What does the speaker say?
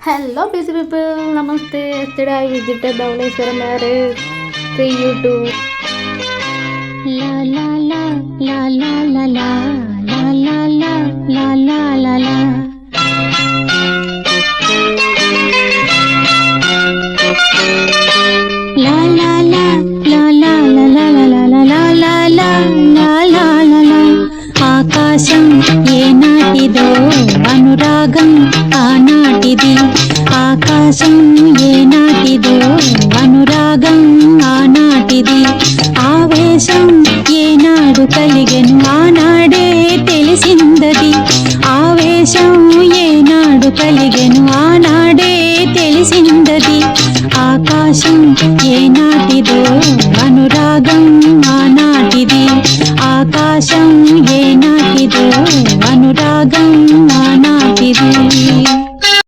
Hello busy people, नमस्ते. Yesterday I visited Dhauleshwara marriage through YouTube. La la la la la la la la la la la la la la. La la la la la la la la la la la la la la la la. ఆకాశం ఏనాటిదో అనురాగం ఆనాటిది. ఆకాశం ఏనాటిదో అనురాగం ఆనాటిది. ఆవేశం ఏనాడు కలిగెను ఆనాడే తెలిసిందది. ఆవేశం ఏనాడు కలిగెను ఆనాడే తెలిసిందది. ఆకాశం ఏనాటిదో అనురాగం ఆనాటిది. ఆకాశం ఏనా